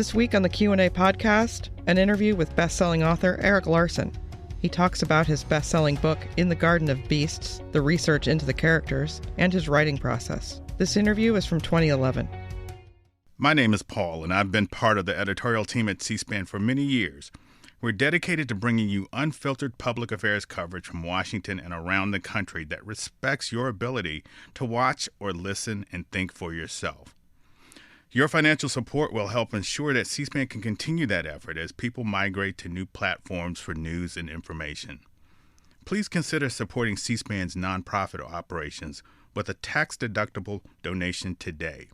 This week on the Q&A podcast, an interview with best-selling author Erik Larson. He talks about his best-selling book, In the Garden of Beasts, the research into the characters, and his writing process. This interview is from 2011. My name is Paul, and I've been part of the editorial team at C-SPAN for many years. We're dedicated to bringing you unfiltered public affairs coverage from Washington and around the country that respects your ability to watch or listen and think for yourself. Your financial support will help ensure that C-SPAN can continue that effort as people migrate to new platforms for news and information. Please consider supporting C-SPAN's nonprofit operations with a tax-deductible donation today.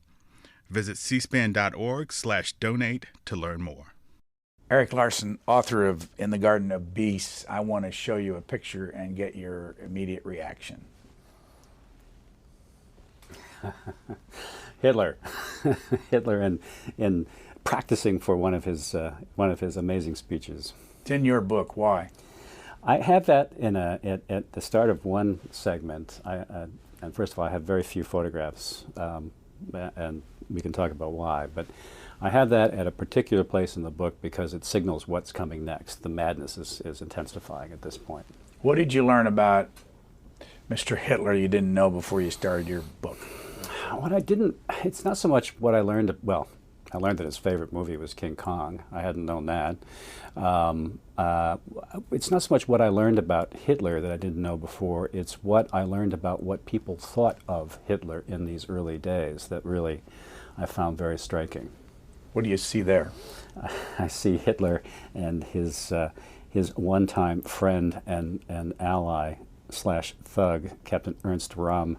Visit cspan.org/donate to learn more. Erik Larson, author of In the Garden of Beasts. I want to show you a picture and get your immediate reaction. Hitler, Hitler, in practicing for one of his amazing speeches. It's in your book. Why? I have that at the start of one segment. And first of all, I have very few photographs, and we can talk about why. But I have that at a particular place in the book because it signals what's coming next. The madness is intensifying at this point. What did you learn about Mr. Hitler you didn't know before you started your book? What I didn't, it's not so much what I learned, well, I learned that his favorite movie was King Kong. I hadn't known that. It's not so much what I learned about Hitler that I didn't know before, it's what I learned about what people thought of Hitler in these early days that really I found very striking. What do you see there? I see Hitler and his one-time friend and ally / thug, Captain Ernst Röhm,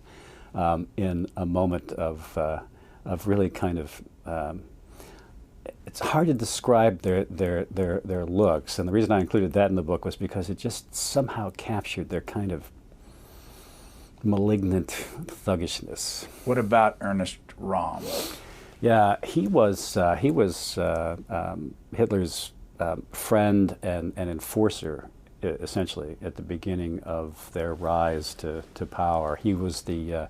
in a moment of really kind of, it's hard to describe their looks, and the reason I included that in the book was because it just somehow captured their kind of malignant thuggishness. What about Ernst Röhm? Yeah, he was Hitler's friend and enforcer, essentially, at the beginning of their rise to power. He was the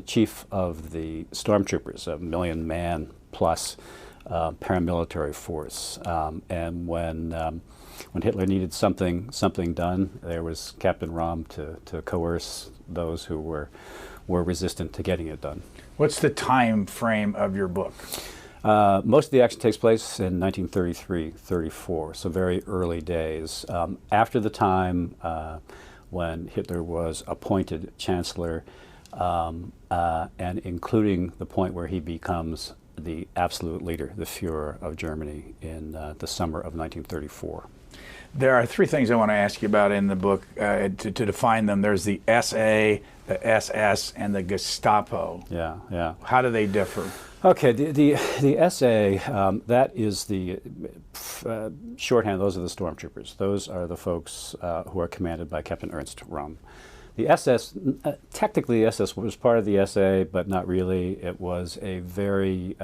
chief of the stormtroopers, a 1 million man plus paramilitary force. And when Hitler needed something done, there was Captain Röhm to coerce those who were resistant to getting it done. What's the time frame of your book? Most of the action takes place in 1933-34, so very early days. After the time when Hitler was appointed chancellor, and including the point where he becomes the absolute leader, the Führer of Germany, in the summer of 1934. There are 3 things I want to ask you about in the book to define them. There's the SA, the SS, and the Gestapo. Yeah. How do they differ? Okay, the SA, that is the shorthand. Those are the stormtroopers. Those are the folks who are commanded by Captain Ernst Röhm. The SS, technically the SS was part of the SA, but not really. It was a very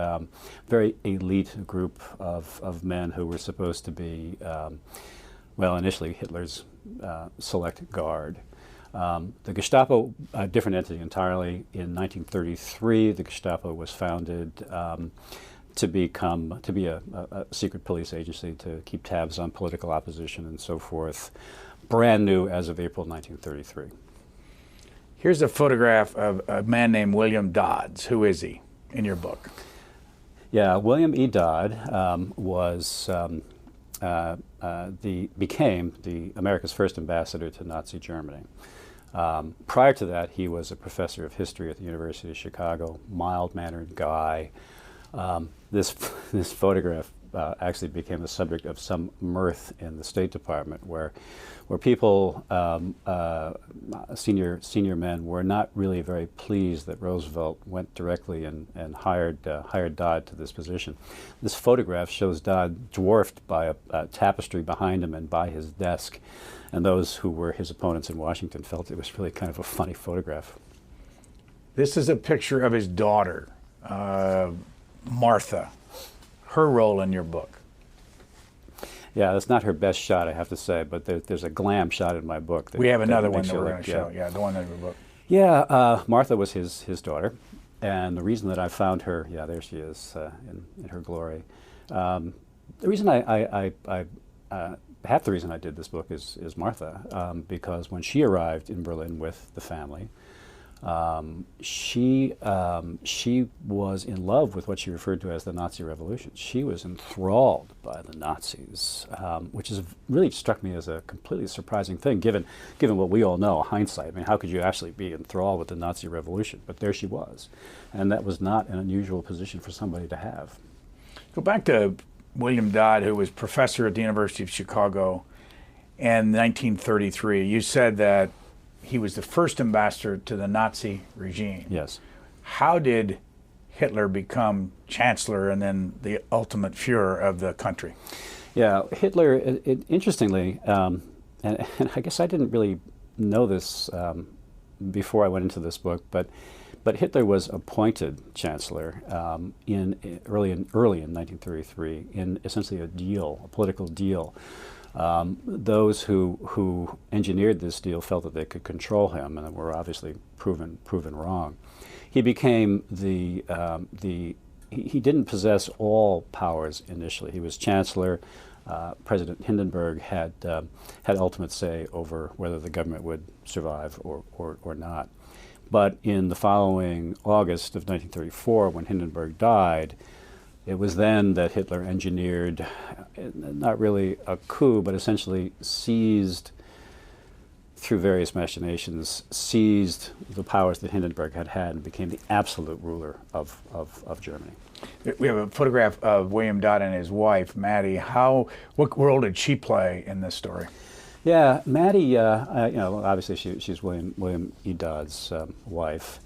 elite group of men who were supposed to be, initially Hitler's select guard. The Gestapo, a different entity entirely. In 1933, the Gestapo was founded to be a secret police agency to keep tabs on political opposition and so forth. Brand new as of April 1933. Here's a photograph of a man named William Dodds. Who is he in your book? Yeah, William E. Dodd became the America's first ambassador to Nazi Germany. Prior to that, he was a professor of history at the University of Chicago, mild-mannered guy. This photograph actually became the subject of some mirth in the State Department, where people, senior men, were not really very pleased that Roosevelt went directly and hired Dodd to this position. This photograph shows Dodd dwarfed by a tapestry behind him and by his desk, and those who were his opponents in Washington felt it was really kind of a funny photograph. This is a picture of his daughter, Martha. Her role in your book. Yeah, that's not her best shot, I have to say, but there's a glam shot in my book. We have another one that we're going to show. Yeah, the one in your book. Yeah, Martha was his daughter, and the reason that I found her, yeah, there she is in her glory. The reason half the reason I did this book is Martha, because when she arrived in Berlin with the family, she was in love with what she referred to as the Nazi Revolution. She was enthralled by the Nazis, which is really struck me as a completely surprising thing, given what we all know, hindsight. I mean, how could you actually be enthralled with the Nazi Revolution? But there she was, and that was not an unusual position for somebody to have. Go back to William Dodd, who was professor at the University of Chicago in 1933. You said that he was the first ambassador to the Nazi regime. Yes. How did Hitler become chancellor and then the ultimate Führer of the country? Yeah, Hitler, interestingly, and I guess I didn't really know this before I went into this book, but Hitler was appointed chancellor early in 1933 in essentially a political deal. Those who engineered this deal felt that they could control him, and were obviously proven wrong. He became he didn't possess all powers initially. He was chancellor. President Hindenburg had ultimate say over whether the government would survive or not. But in the following August of 1934, when Hindenburg died, it was then that Hitler engineered, not really a coup, but essentially seized, through various machinations, seized the powers that Hindenburg had and became the absolute ruler of Germany. We have a photograph of William Dodd and his wife, Maddie. What role did she play in this story? Yeah, Maddie, obviously she's William E. Dodd's wife.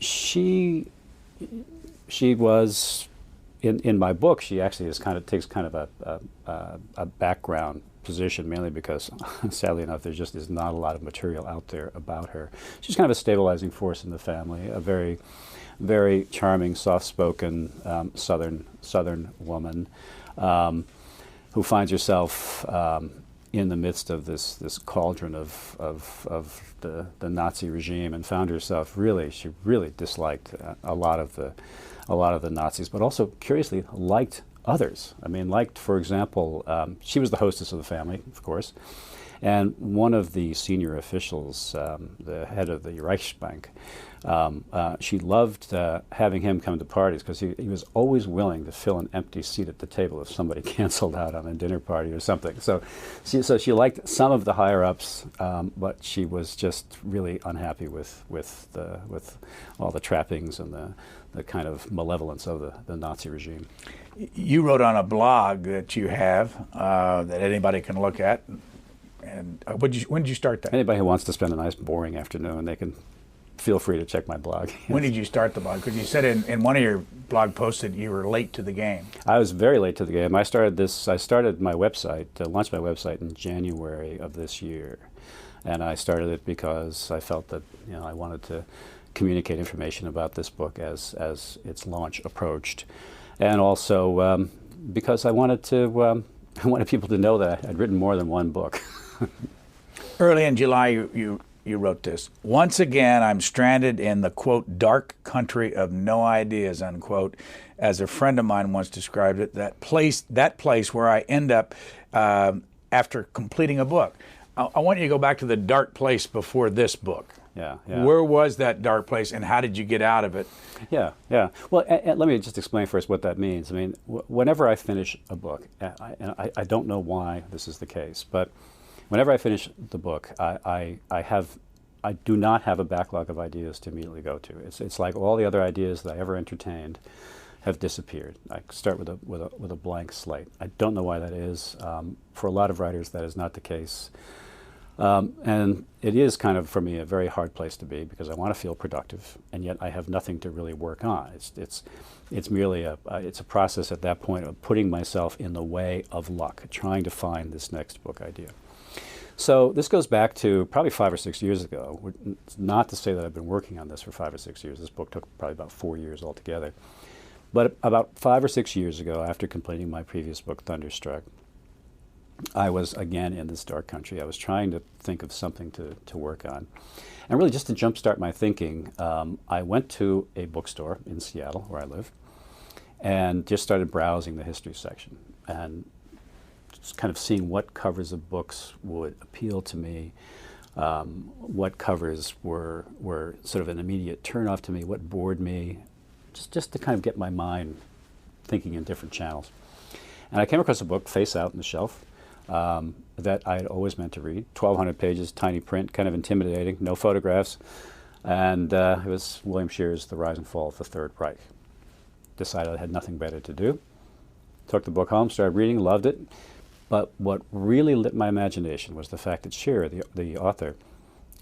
She was, in my book, she actually takes kind of a background position, mainly because, sadly enough, there just is not a lot of material out there about her. She's kind of a stabilizing force in the family, a very, very charming, soft-spoken Southern woman who finds herself in the midst of this cauldron of the Nazi regime, and found herself she really disliked a lot of the Nazis, but also curiously liked others. I mean, for example, she was the hostess of the family, of course, and one of the senior officials, the head of the Reichsbank, she loved having him come to parties because he was always willing to fill an empty seat at the table if somebody canceled out on a dinner party or something. So she liked some of the higher ups, but she was just really unhappy with all the trappings and the kind of malevolence of the Nazi regime. You wrote on a blog that you have that anybody can look at. And when did you start that? Anybody who wants to spend a nice, boring afternoon, they can feel free to check my blog. When did you start the blog? Because you said in one of your blog posts that you were late to the game. I was very late to the game. I started my website, launched my website in January of this year. And I started it because I felt that I wanted to communicate information about this book as its launch approached. And also because I wanted people to know that I'd written more than one book. Early in July, you wrote this. Once again, I'm stranded in the, quote, dark country of no ideas, unquote, as a friend of mine once described it, that place where I end up after completing a book. I want you to go back to the dark place before this book. Yeah. Where was that dark place, and how did you get out of it? Yeah. Well, let me just explain first what that means. I mean, whenever I finish a book, I don't know why this is the case, but whenever I finish the book, I do not have a backlog of ideas to immediately go to. It's like all the other ideas that I ever entertained have disappeared. I start with a blank slate. I don't know why that is. For a lot of writers, that is not the case. And it is kind of, for me, a very hard place to be because I want to feel productive, and yet I have nothing to really work on. It's merely a process at that point of putting myself in the way of luck, trying to find this next book idea. So this goes back to probably 5 or 6 years ago. It's not to say that I've been working on this for 5 or 6 years. This book took probably about 4 years altogether. But about 5 or 6 years ago, after completing my previous book, Thunderstruck, I was again in this dark country. I was trying to think of something to work on. And really just to jumpstart my thinking, I went to a bookstore in Seattle, where I live, and just started browsing the history section and just kind of seeing what covers of books would appeal to me, what covers were sort of an immediate turnoff to me, what bored me, just to kind of get my mind thinking in different channels. And I came across a book, face out on the shelf, that I had always meant to read. 1,200 pages, tiny print, kind of intimidating, no photographs. And it was William Shearer's The Rise and Fall of the Third Reich. Decided I had nothing better to do. Took the book home, started reading, loved it. But what really lit my imagination was the fact that Shearer, the author,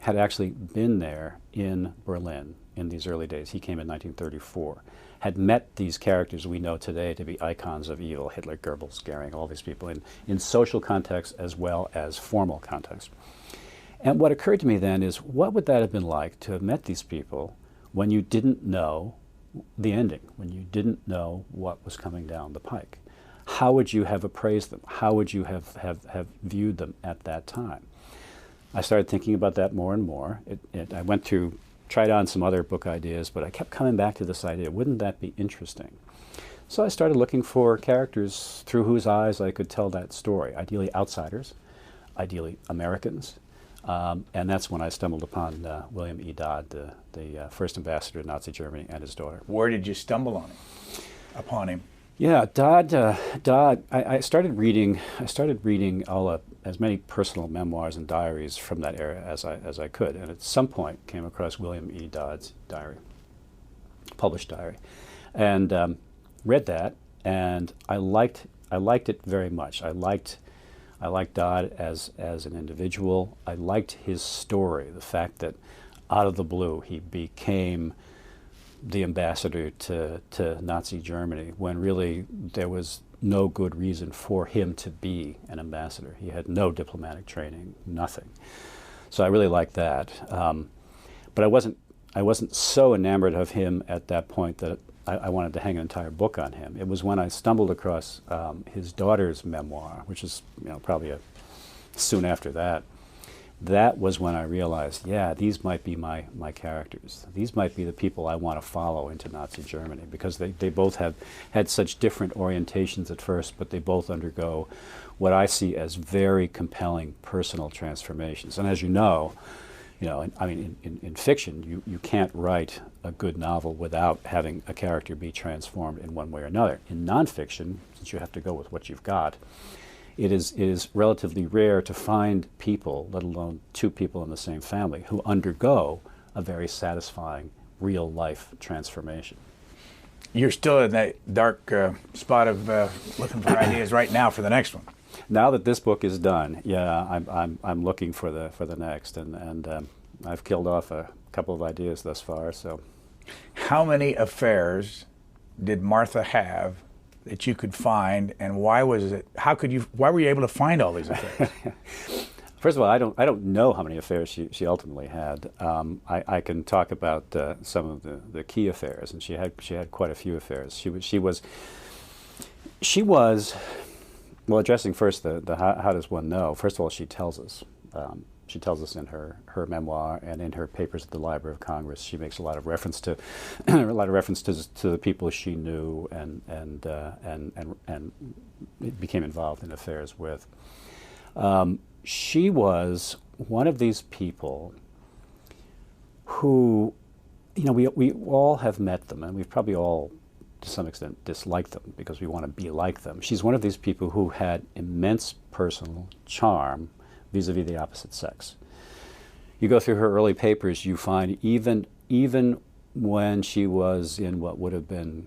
had actually been there in Berlin in these early days. He came in 1934, had met these characters we know today to be icons of evil, Hitler, Goebbels, Goering, all these people, in social context as well as formal context. And what occurred to me then is, what would that have been like to have met these people when you didn't know the ending, when you didn't know what was coming down the pike? How would you have appraised them? How would you have viewed them at that time? I started thinking about that more and more. I went through, tried on some other book ideas, but I kept coming back to this idea, wouldn't that be interesting? So I started looking for characters through whose eyes I could tell that story, ideally outsiders, ideally Americans. And that's when I stumbled upon William E. Dodd, the first ambassador to Nazi Germany, and his daughter. Where did you stumble upon him? Yeah, Dodd. I started reading as many personal memoirs and diaries from that era as I could, and at some point came across William E. Dodd's diary, published diary, and read that, and I liked it very much. I liked Dodd as an individual. I liked his story, the fact that out of the blue he became the ambassador to Nazi Germany when really there was no good reason for him to be an ambassador. He had no diplomatic training, nothing. So I really liked that. But I wasn't so enamored of him at that point that I wanted to hang an entire book on him. It was when I stumbled across his daughter's memoir, which is probably soon after that. That was when I realized, yeah, these might be my characters. These might be the people I want to follow into Nazi Germany, because they both have had such different orientations at first, but they both undergo what I see as very compelling personal transformations. And as you know, in fiction, you can't write a good novel without having a character be transformed in one way or another. In nonfiction, since you have to go with what you've got, it is relatively rare to find people, let alone two people in the same family, who undergo a very satisfying real-life transformation. You're still in that dark spot of looking for ideas right now for the next one. Now that this book is done, yeah, I'm looking for the next, and I've killed off a couple of ideas thus far. So, how many affairs did Martha have that you could find, and why was it? Why were you able to find all these affairs? First of all, I don't know how many affairs she ultimately had. I can talk about some of the key affairs, and she had quite a few affairs. She was. Well, addressing first how does one know? First of all, she tells us. She tells us in her memoir and in her papers at the Library of Congress. She makes a lot of reference to the people she knew and became involved in affairs with. She was one of these people who, we all have met them, and we've probably all, to some extent, dislike them because we want to be like them. She's one of these people who had immense personal charm vis-a-vis the opposite sex. You go through her early papers, you find even when she was in what would have been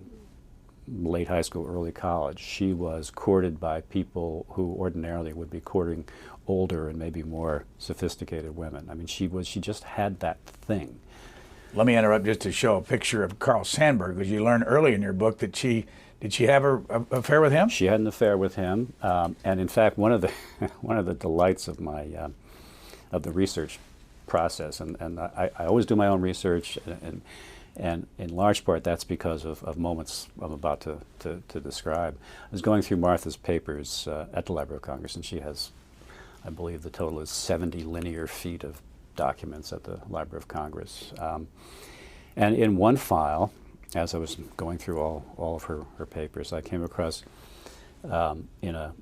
late high school, early college, she was courted by people who ordinarily would be courting older and maybe more sophisticated women. I mean, she just had that thing. Let me interrupt just to show a picture of Carl Sandburg, because you learned early in your book that did she have an affair with him? She had an affair with him, and in fact, one of the delights of my of the research process, and I always do my own research, and in large part that's because of moments I'm about to describe. I was going through Martha's papers at the Library of Congress, and she has, I believe the total is 70 linear feet of documents at the Library of Congress. And in one file, as I was going through all of her papers, I came across, in a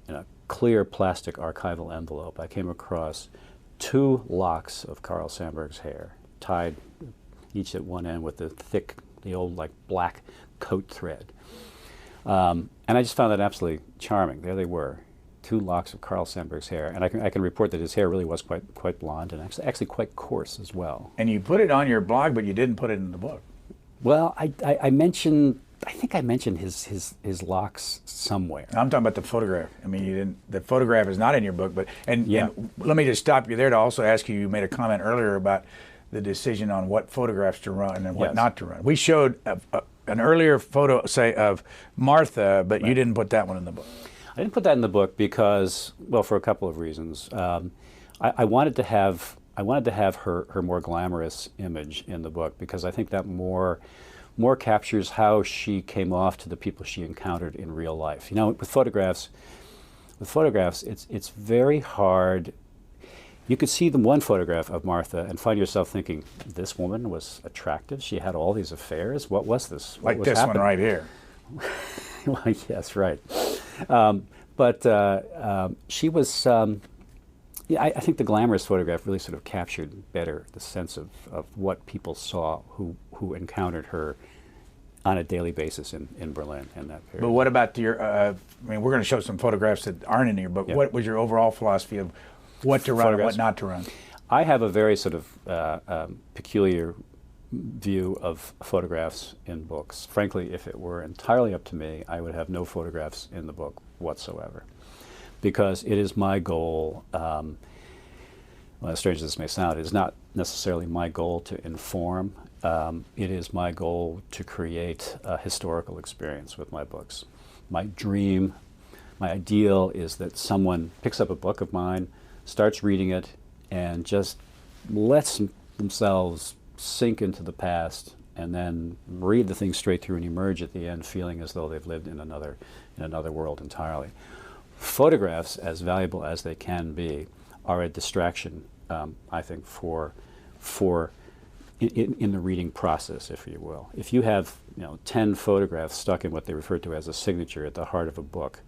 clear plastic archival envelope, I came across 2 locks of Carl Sandburg's hair, tied each at one end with the old like black coat thread. And I just found that absolutely charming. There they were, 2 locks of Carl Sandburg's hair, and I can report that his hair really was quite blonde and actually quite coarse as well. And you put it on your blog, but you didn't put it in the book. Well, I mentioned. I think I mentioned his locks somewhere. I'm talking about the photograph. I mean, you didn't. The photograph is not in your book, but and let me just stop you there to also ask you. You made a comment earlier about the decision on what photographs to run and what not to run. We showed an earlier photo, say, of Martha, but you didn't put that one in the book. I didn't put that in the book because, well, for a couple of reasons. I wanted to have her more glamorous image in the book because I think that more captures how she came off to the people she encountered in real life. You know, with photographs, it's very hard. You could see the one photograph of Martha and find yourself thinking, this woman was attractive. She had all these affairs. What was this? What was happening? One right here. Well, yes, right. But she was. I think the glamorous photograph really sort of captured better the sense of what people saw who encountered her on a daily basis in Berlin in that period. But what about your, I mean, we're going to show some photographs that aren't in here, but what was your overall philosophy of what to run and what not to run? I have a very sort of peculiar view of photographs in books. Frankly, if it were entirely up to me, I would have no photographs in the book whatsoever. Because it is my goal, well, as strange as this may sound, it is not necessarily my goal to inform. It is my goal to create a historical experience with my books. My dream, my ideal is that someone picks up a book of mine, starts reading it, and just lets themselves sink into the past and then read the thing straight through and emerge at the end feeling as though they've lived in another world entirely. Photographs, as valuable as they can be, are a distraction, I think, in the reading process, if you will. If you have 10 photographs stuck in what they refer to as a signature at the heart of a book,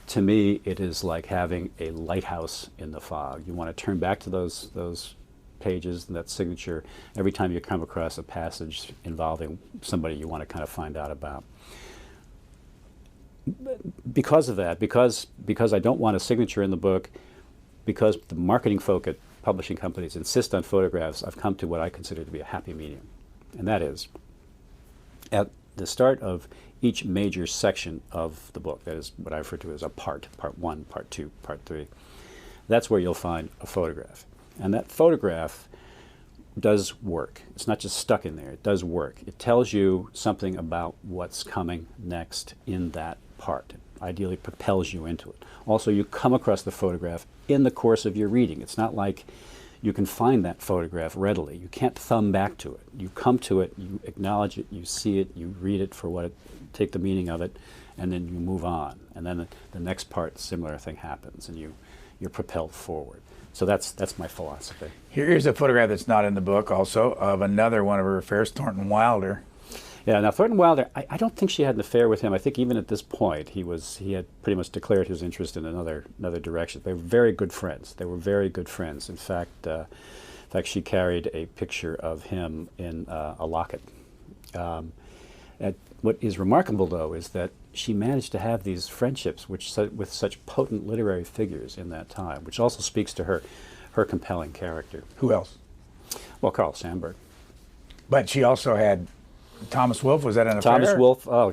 to me it is like having a lighthouse in the fog. You want to turn back to those pages and that signature every time you come across a passage involving somebody you want to kind of find out about. Because of that, because I don't want a signature in the book, because the marketing folk at publishing companies insist on photographs, I've come to what I consider to be a happy medium. And that is, at the start of each major section of the book, that is what I refer to as a part 1, part 2, part 3, that's where you'll find a photograph. And that photograph does work. It's not just stuck in there, it does work. It tells you something about what's coming next in that part. It ideally propels you into it. Also, you come across the photograph in the course of your reading. It's not like you can find that photograph readily. You can't thumb back to it. You come to it, you acknowledge it, you see it, you read it for what it, take the meaning of it, and then you move on. And then the next part, similar thing happens, and you're propelled forward. So that's my philosophy. Here's a photograph that's not in the book also of another one of her affairs, Thornton Wilder. Yeah, now Thornton Wilder, I don't think she had an affair with him. I think even at this point he had pretty much declared his interest in another direction. They were very good friends. They were very good friends. In fact, she carried a picture of him in a locket. What is remarkable, though, is that she managed to have these friendships with such potent literary figures in that time, which also speaks to her compelling character. Who else? Well, Carl Sandburg. But she also had Thomas Wolfe. Was that an affair?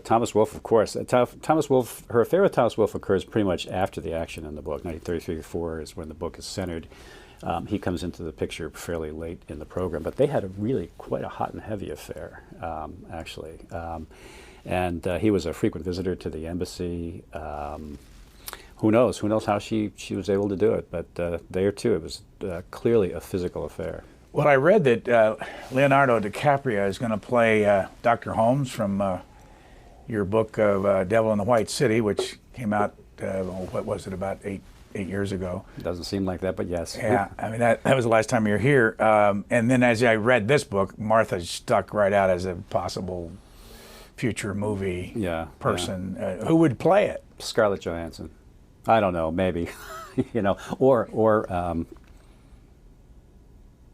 Thomas Wolfe, of course. Thomas Wolfe, her affair with Thomas Wolfe occurs pretty much after the action in the book. 1933-34 is when the book is centered. He comes into the picture fairly late in the program, but they had quite a hot and heavy affair, actually. And he was a frequent visitor to the embassy. Who knows? Who knows how she was able to do it? But there too, it was clearly a physical affair. Well, I read that Leonardo DiCaprio is going to play Dr. Holmes from your book of Devil in the White City, which came out, what was it, about eight years ago. It doesn't seem like that, but yes. Yeah, I mean, that was the last time you were here. And then as I read this book, Martha stuck right out as a possible future movie Yeah, person. Who would play it? Scarlett Johansson. I don't know, maybe, or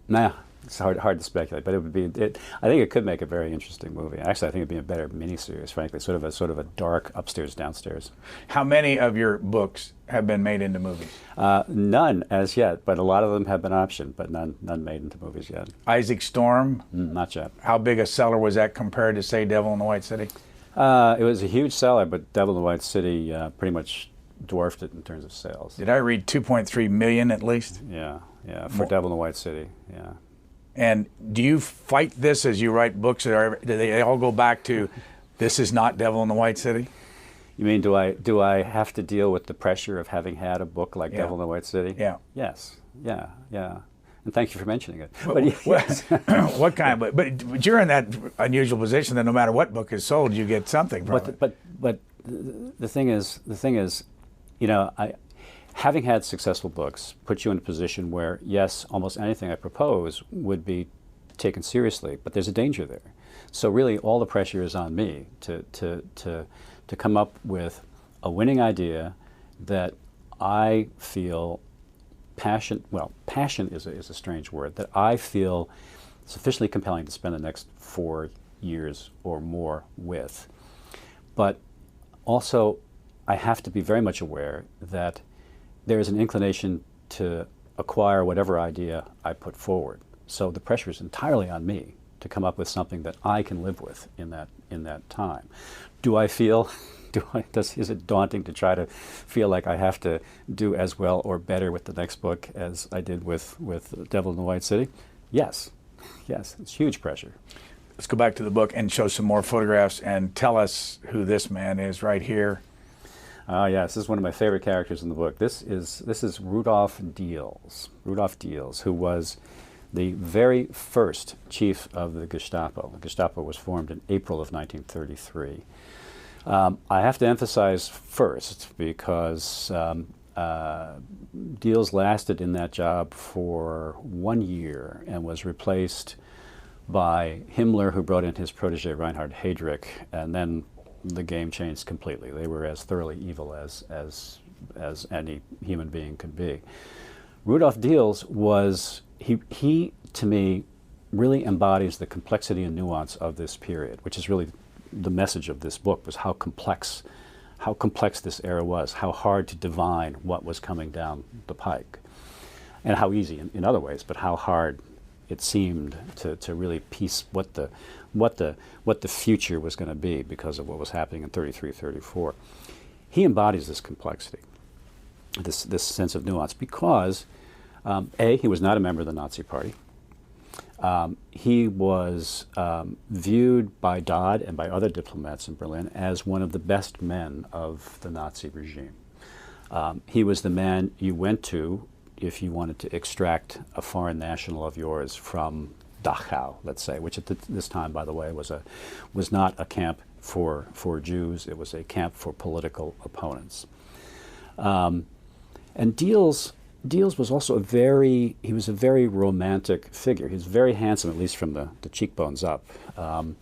nah, it's hard to speculate, but it would be. I think it could make a very interesting movie. Actually, I think it'd be a better miniseries, frankly, sort of a dark upstairs downstairs. How many of your books have been made into movies? None as yet, but a lot of them have been optioned, but none made into movies yet. Isaac Storm? Not yet. How big a seller was that compared to, say, Devil in the White City? It was a huge seller, but Devil in the White City pretty much dwarfed it in terms of sales. Did I read 2.3 million at least? Yeah, for Devil in the White City, yeah. And do you fight this as you write books? Do they all go back to, this is not Devil in the White City? You mean, do I have to deal with the pressure of having had a book like Devil in the White City? Yeah. Yes. Yeah. And thank you for mentioning it. What kind of, but you're in that unusual position that no matter what book is sold, you get something from it. But the thing is, having had successful books puts you in a position where, yes, almost anything I propose would be taken seriously, but there's a danger there. So really, all the pressure is on me to come up with a winning idea that I feel passion is a strange word, that I feel sufficiently compelling to spend the next 4 years or more with. But also, I have to be very much aware that there is an inclination to acquire whatever idea I put forward. So the pressure is entirely on me to come up with something that I can live with in that time. Is it daunting to try to feel like I have to do as well or better with the next book as I did with Devil in the White City? Yes, it's huge pressure. Let's go back to the book and show some more photographs and tell us who this man is right here. Yes, this is one of my favorite characters in the book. This is Rudolf Diels. Rudolf Diels, who was the very first chief of the Gestapo. The Gestapo was formed in April of 1933. I have to emphasize first, because Diels lasted in that job for 1 year and was replaced by Himmler, who brought in his protege Reinhard Heydrich, and then the game changed completely. They were as thoroughly evil as any human being could be. Rudolf Diels was, he to me really embodies the complexity and nuance of this period, which is really the message of this book, was how complex this era was, how hard to divine what was coming down the pike, and how easy in other ways, but how hard it seemed to really piece what the future was going to be because of what was happening in 33, 34. He embodies this complexity, this sense of nuance, because he was not a member of the Nazi Party. He was viewed by Dodd and by other diplomats in Berlin as one of the best men of the Nazi regime. He was the man you went to if you wanted to extract a foreign national of yours from Dachau, let's say, which at this time, by the way, was not a camp for Jews. It was a camp for political opponents. And Diels was also a very romantic figure. He was very handsome, at least from the cheekbones up. From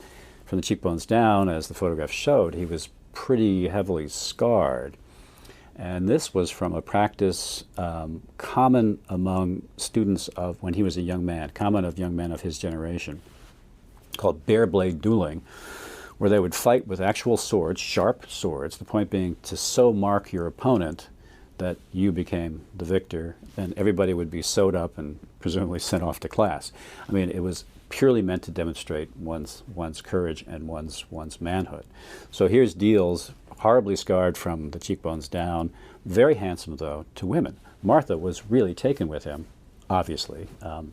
the cheekbones down, as the photograph showed, he was pretty heavily scarred. And this was from a practice common among students of, when he was a young man, common of young men of his generation, called bare blade dueling, where they would fight with actual swords, sharp swords, the point being to so mark your opponent that you became the victor, and everybody would be sewed up and presumably sent off to class. I mean, it was purely meant to demonstrate one's courage and one's manhood. So here's Diels, horribly scarred from the cheekbones down, very handsome, though, to women. Martha was really taken with him, obviously,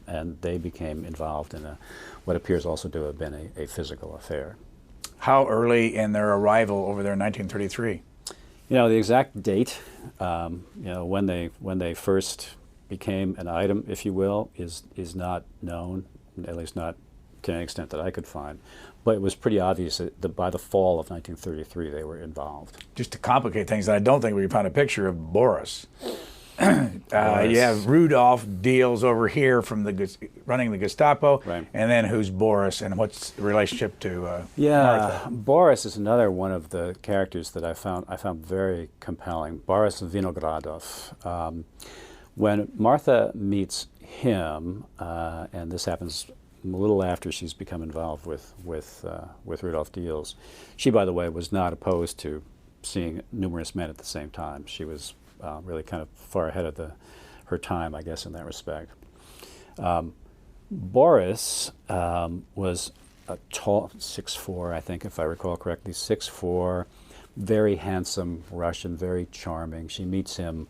and they became involved in what appears also to have been a physical affair. How early in their arrival over there in 1933? The exact date, when they first became an item, if you will, is not known, at least not to an extent that I could find. But it was pretty obvious that by the fall of 1933 they were involved. Just to complicate things, I don't think we found a picture of Boris. You have Rudolph deals over here from running the Gestapo, right. And then who's Boris, and what's the relationship to Martha? Boris is another one of the characters that I found very compelling. Boris Vinogradov. When Martha meets him, and this happens a little after she's become involved with Rudolph Diels. She, by the way, was not opposed to seeing numerous men at the same time. She was really kind of far ahead of her time, I guess, in that respect. Boris was a tall, 6'4", I think, if I recall correctly, 6'4", very handsome Russian, very charming. She meets him.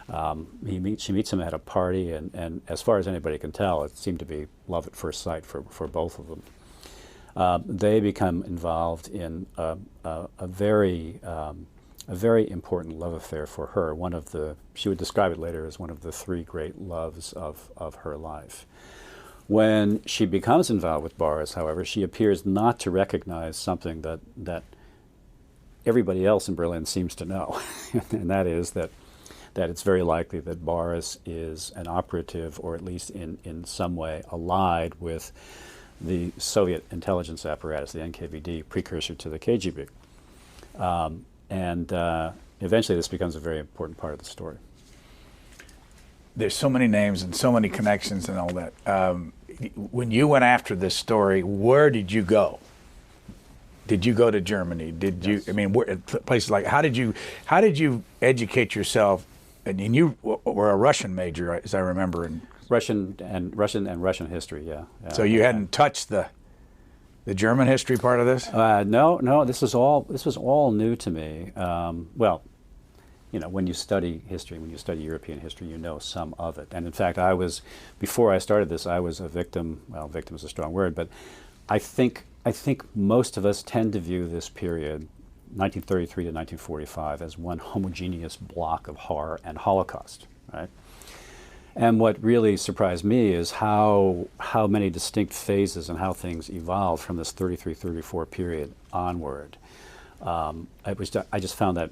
She meets him at a party, and as far as anybody can tell, it seemed to be love at first sight for both of them. They become involved in a very important love affair for her. She would describe it later as one of the 3 great loves of her life. When she becomes involved with Boris, however, she appears not to recognize something that everybody else in Berlin seems to know, and that is that it's very likely that Boris is an operative, or at least in some way allied with the Soviet intelligence apparatus, the NKVD, precursor to the KGB. And eventually this becomes a very important part of the story. There's so many names and so many connections and all that. When you went after this story, where did you go? Did you go to Germany? Did you? I mean, places like how did you educate yourself? And you were a Russian major, as I remember, in Russian history. Yeah. So you hadn't touched the German history part of this? No. This was all new to me. Well, when you study history, when you study European history, you know some of it. And in fact, before I started this, I was a victim. Well, victim is a strong word, but I think most of us tend to view this period, 1933 to 1945, as one homogeneous block of horror and Holocaust, right? And what really surprised me is how many distinct phases and how things evolved from this 33-34 period onward. I just found that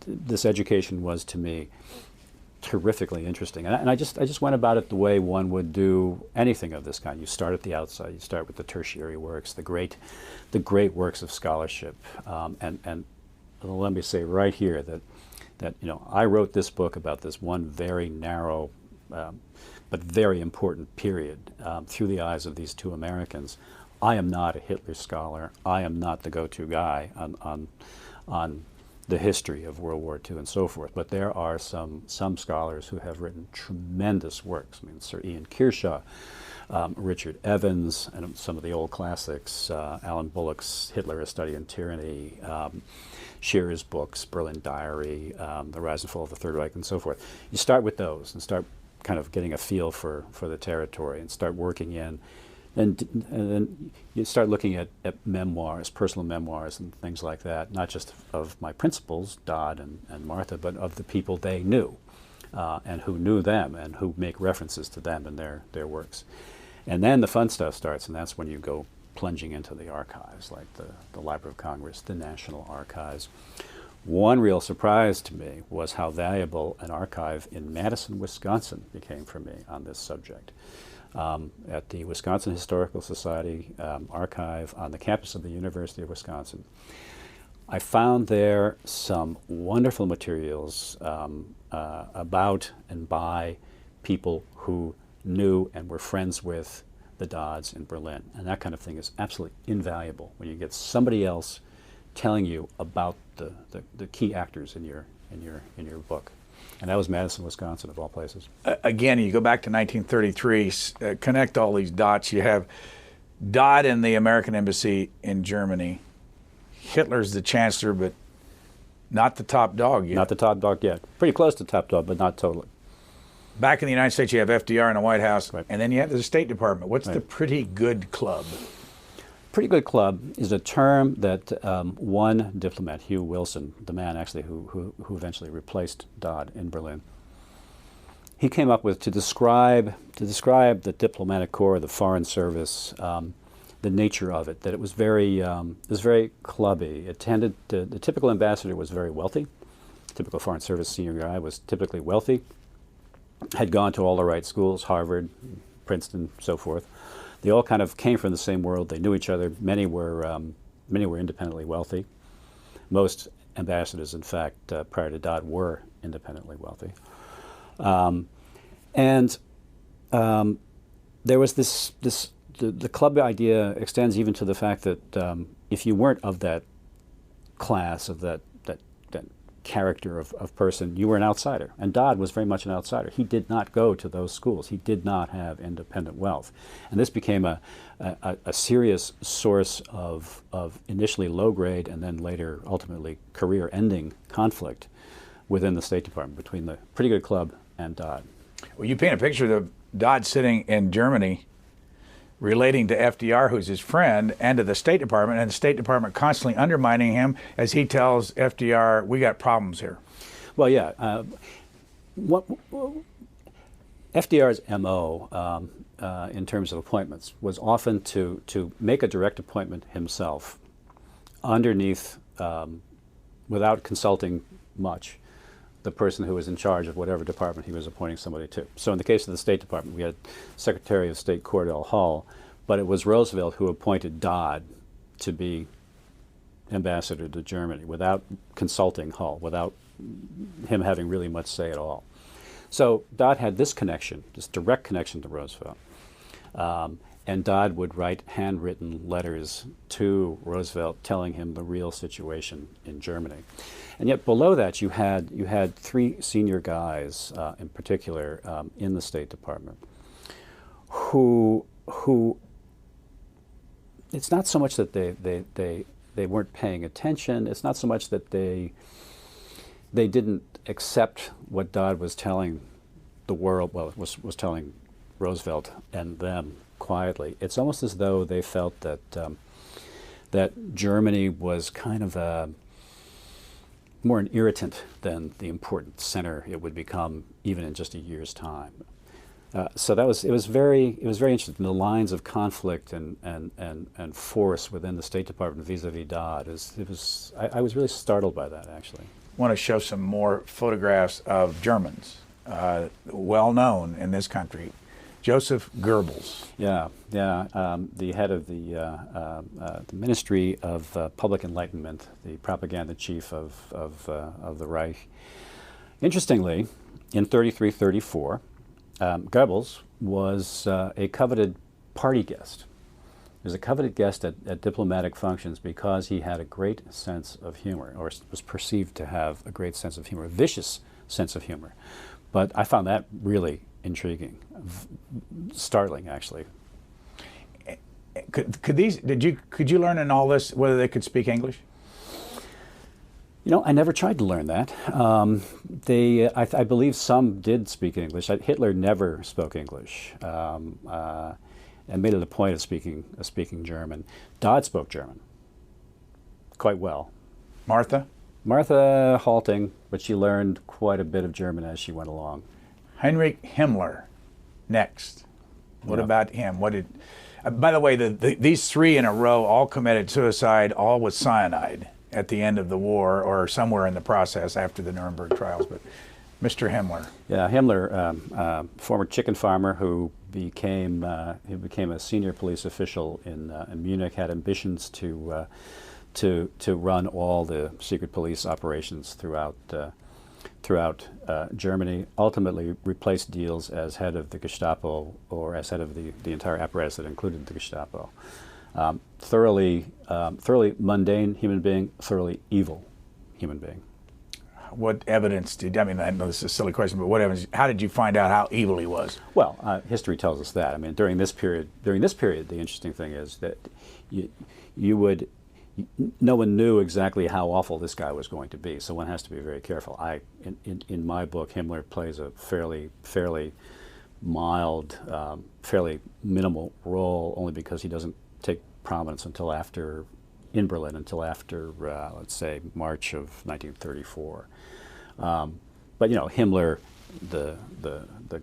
this education was, to me, terrifically interesting, and I just went about it the way one would do anything of this kind. You start at the outside. You start with the tertiary works, the great works of scholarship, and let me say right here that I wrote this book about this one very narrow but very important period through the eyes of these 2 Americans. I am not a Hitler scholar. I am not the go-to guy on the history of World War II and so forth. But there are some scholars who have written tremendous works. I mean, Sir Ian Kershaw, Richard Evans, and some of the old classics, Alan Bullock's Hitler, A Study in Tyranny, Shearer's books, Berlin Diary, The Rise and Fall of the Third Reich, and so forth. You start with those and start kind of getting a feel for the territory and start working in. And then you start looking at memoirs, personal memoirs and things like that, not just of my principals, Dodd and Martha, but of the people they knew and who knew them and who make references to them in their works. And then the fun stuff starts, and that's when you go plunging into the archives, like the Library of Congress, the National Archives. One real surprise to me was how valuable an archive in Madison, Wisconsin became for me on this subject. At the Wisconsin Historical Society archive on the campus of the University of Wisconsin, I found there some wonderful materials about and by people who knew and were friends with the Dodds in Berlin. And that kind of thing is absolutely invaluable when you get somebody else telling you about the key actors in your book. And that was Madison, Wisconsin, of all places. Again, you go back to 1933, connect all these dots. You have Dodd in the American Embassy in Germany. Hitler's the chancellor, but not the top dog yet. Not the top dog yet. Pretty close to top dog, but not totally. Back in the United States, you have FDR in the White House, right. And then you have the State Department. What's the pretty good club? Pretty good club is a term that one diplomat, Hugh Wilson, the man actually who eventually replaced Dodd in Berlin, he came up with to describe the diplomatic corps, the foreign service, the nature of it. That it was very clubby. The typical ambassador was very wealthy. The typical foreign service senior guy was typically wealthy, had gone to all the right schools, Harvard, Princeton, so forth. They all kind of came from the same world. They knew each other. Many were independently wealthy. Most ambassadors, in fact, prior to Dodd, were independently wealthy. There was the club idea extends even to the fact that if you weren't of that class, of that character of person, you were an outsider. And Dodd was very much an outsider. He did not go to those schools. He did not have independent wealth. And this became a serious source of initially low-grade and then later, ultimately, career-ending conflict within the State Department between the Pretty Good Club and Dodd. Well, you paint a picture of Dodd sitting in Germany relating to FDR, who's his friend, and to the State Department, and the State Department constantly undermining him as he tells FDR, we got problems here. Well, yeah. FDR's MO in terms of appointments was often to make a direct appointment himself underneath, without consulting much, the person who was in charge of whatever department he was appointing somebody to. So in the case of the State Department, we had Secretary of State Cordell Hull, but it was Roosevelt who appointed Dodd to be ambassador to Germany without consulting Hull, without him having really much say at all. So Dodd had this connection, this direct connection to Roosevelt. And Dodd would write handwritten letters to Roosevelt telling him the real situation in Germany. And yet below that you had three senior guys in particular in the State Department who it's not so much that they weren't paying attention, it's not so much that they didn't accept what Dodd was telling the world, well, was telling Roosevelt and them quietly. It's almost as though they felt that that Germany was kind of more an irritant than the important center it would become even in just a year's time. So it was very interesting. The lines of conflict and force within the State Department vis-a-vis Dodd. I was really startled by that, actually. I want to show some more photographs of Germans, well known in this country. Joseph Goebbels. Yeah. The head of the Ministry of Public Enlightenment, the propaganda chief of the Reich. Interestingly, in 33-34, Goebbels was a coveted party guest. He was a coveted guest at diplomatic functions because he had a great sense of humor, or was perceived to have a great sense of humor, a vicious sense of humor. But I found that really intriguing, startling, actually. Could you learn in all this whether they could speak English? You know, I never tried to learn that. I believe some did speak English. Hitler never spoke English, and made it a point of speaking German. Dodd spoke German quite well. Martha halting, but she learned quite a bit of German as she went along. Heinrich Himmler, next. What about him? By the way, these three in a row all committed suicide, all with cyanide at the end of the war or somewhere in the process after the Nuremberg trials. But Mr. Himmler. Yeah, Himmler, former chicken farmer who became a senior police official in Munich, had ambitions to run all the secret police operations throughout Germany, ultimately replaced Deals as head of the Gestapo, or as head of the entire apparatus that included the Gestapo. Thoroughly mundane human being, thoroughly evil human being. What evidence I know this is a silly question, but what evidence, how did you find out how evil he was? Well, history tells us that. I mean, during this period, the interesting thing is that no one knew exactly how awful this guy was going to be, so one has to be very careful. In my book, Himmler plays a fairly mild, fairly minimal role, only because he doesn't take prominence in Berlin until after, let's say, March of 1934. But you know, Himmler, the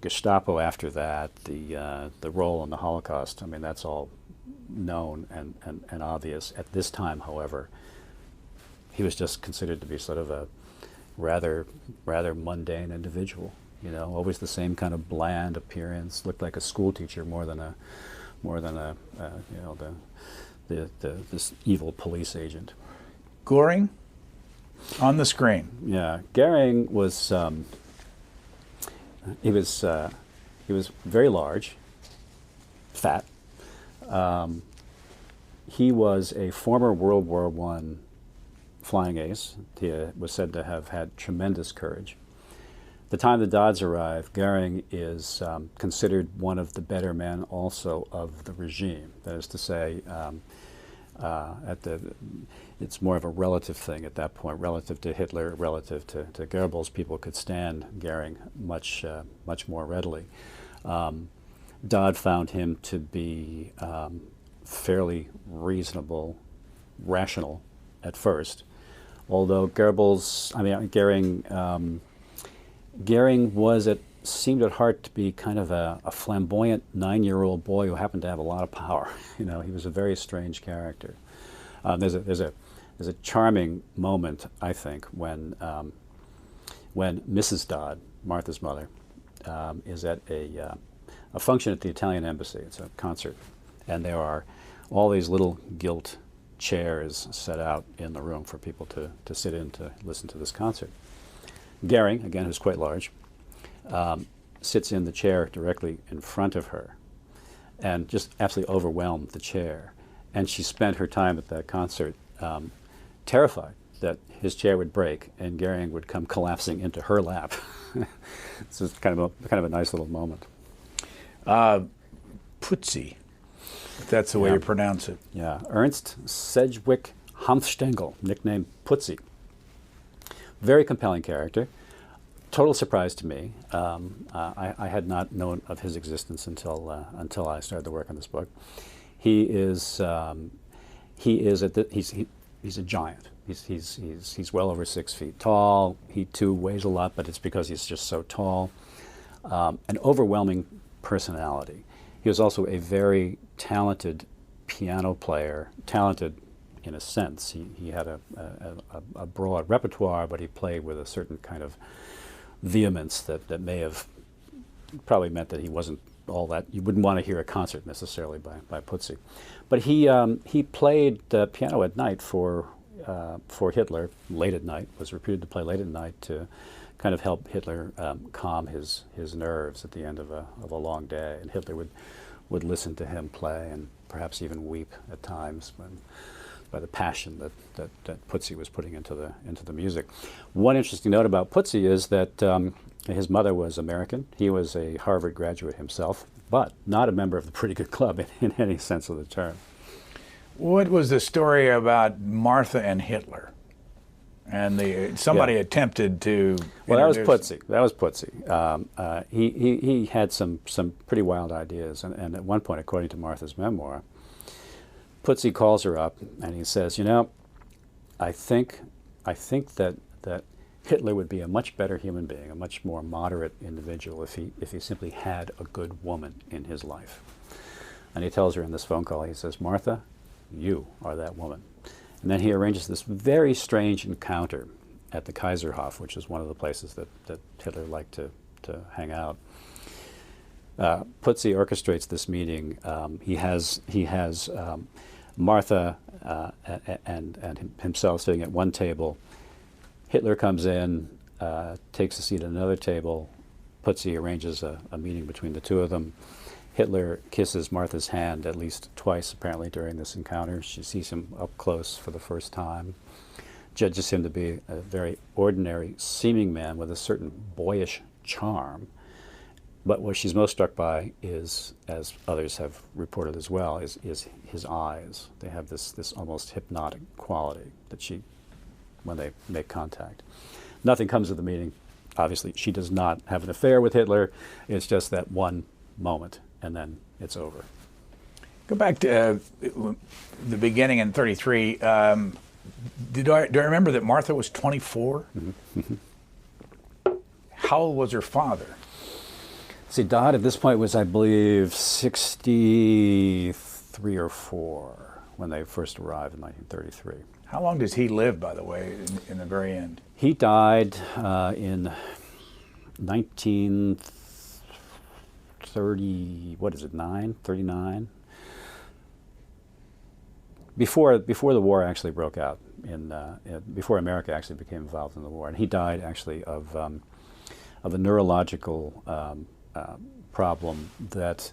Gestapo after that, the role in the Holocaust. I mean, that's all known and obvious. At this time, however, he was just considered to be sort of a rather mundane individual. always the same kind of bland appearance. Looked like a school teacher more than this evil police agent. Goring on the screen. Yeah, Goering was he was very large, fat. He was a former World War I flying ace. He was said to have had tremendous courage. The time the Dodds arrive, Goering is considered one of the better men also of the regime. That is to say, it's more of a relative thing at that point, relative to Hitler, relative to Goebbels. People could stand Goering much more readily. Dodd found him to be fairly reasonable, rational at first, although Goering seemed at heart to be kind of a flamboyant 9-year-old boy who happened to have a lot of power. He was a very strange character. There's a charming moment, I think, when Mrs. Dodd, Martha's mother, is at a function at the Italian embassy. It's a concert, and there are all these little gilt chairs set out in the room for people to sit in to listen to this concert. Goering, again, who's quite large, sits in the chair directly in front of her and just absolutely overwhelmed the chair. And she spent her time at that concert terrified that his chair would break and Goering would come collapsing into her lap. So it's kind of a nice little moment. Putsy, if that's the way you pronounce it. Yeah, Ernst Sedgwick Hanfstaengl, nicknamed Putsy. Very compelling character. Total surprise to me. I had not known of his existence until I started to work on this book. He's a giant. He's well over 6 feet tall. He too weighs a lot, but it's because he's just so tall. An overwhelming personality. He was also a very talented piano player. Talented in a sense. He had a broad repertoire, but he played with a certain kind of vehemence that may have probably meant that he wasn't all that. You wouldn't want to hear a concert necessarily by Putsy. But he played piano at night for Hitler, late at night, was reputed to play late at night to kind of help Hitler calm his nerves at the end of a long day. And Hitler would listen to him play and perhaps even weep at times by the passion that Putsy was putting into the music. One interesting note about Putsy is that his mother was American. He was a Harvard graduate himself, but not a member of the Pretty Good Club in any sense of the term. What was the story about Martha and Hitler? And somebody attempted to. Well, that was Putsy. He had some pretty wild ideas, and at one point, according to Martha's memoir, Putsy calls her up and he says, I think that Hitler would be a much better human being, a much more moderate individual if he simply had a good woman in his life. And he tells her in this phone call, he says, Martha, you are that woman. And then he arranges this very strange encounter at the Kaiserhof, which is one of the places that Hitler liked to hang out. Putsy orchestrates this meeting. He has Martha and himself sitting at one table. Hitler comes in, takes a seat at another table. Putsy arranges a meeting between the two of them. Hitler kisses Martha's hand at least twice, apparently, during this encounter. She sees him up close for the first time, judges him to be a very ordinary seeming man with a certain boyish charm. But what she's most struck by is, as others have reported as well, is his eyes. They have this almost hypnotic quality that when they make contact. Nothing comes of the meeting. Obviously, she does not have an affair with Hitler. It's just that one moment, and then it's over. Go back to the beginning in 1933. Do I remember that Martha was 24? Mm-hmm. How old was her father? See, Dodd at this point was, I believe, 63 or 4 when they first arrived in 1933. How long does he live, by the way, in the very end? He died in 1930, what is it, 39? Before the war actually broke out, before America actually became involved in the war. And he died actually of a neurological problem that,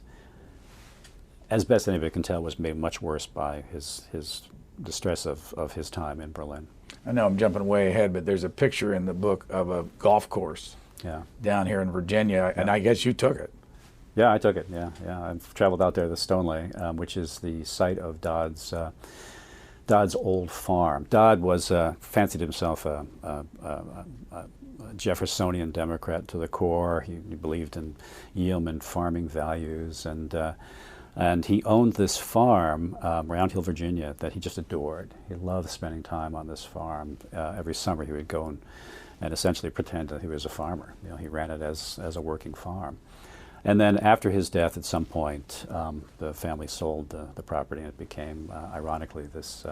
as best anybody can tell, was made much worse by the stress of his time in Berlin. I know I'm jumping way ahead, but there's a picture in the book of a golf course down here in Virginia, and I guess you took it. Yeah, I took it. Yeah. I've traveled out there to Stoneleigh, which is the site of Dodd's old farm. Dodd was fancied himself a Jeffersonian Democrat to the core. He believed in yeoman farming values, and he owned this farm, Round Hill, Virginia, that he just adored. He loved spending time on this farm. Every summer he would go and essentially pretend that he was a farmer. He ran it as a working farm. And then after his death, at some point, the family sold the property, and it became, ironically, this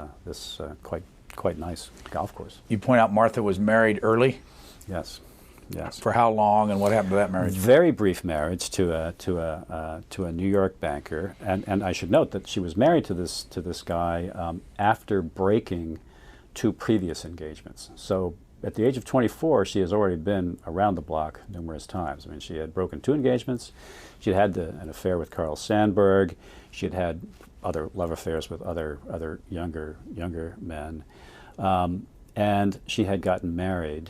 quite nice golf course. You point out Martha was married early? Yes. For how long, and what happened to that marriage? Very brief marriage to a New York banker, and I should note that she was married to this guy after breaking 2 previous engagements. So at the age of 24, she has already been around the block numerous times. I mean, she had broken 2 engagements. She had an affair with Carl Sandburg. She had other love affairs with other younger men, and she had gotten married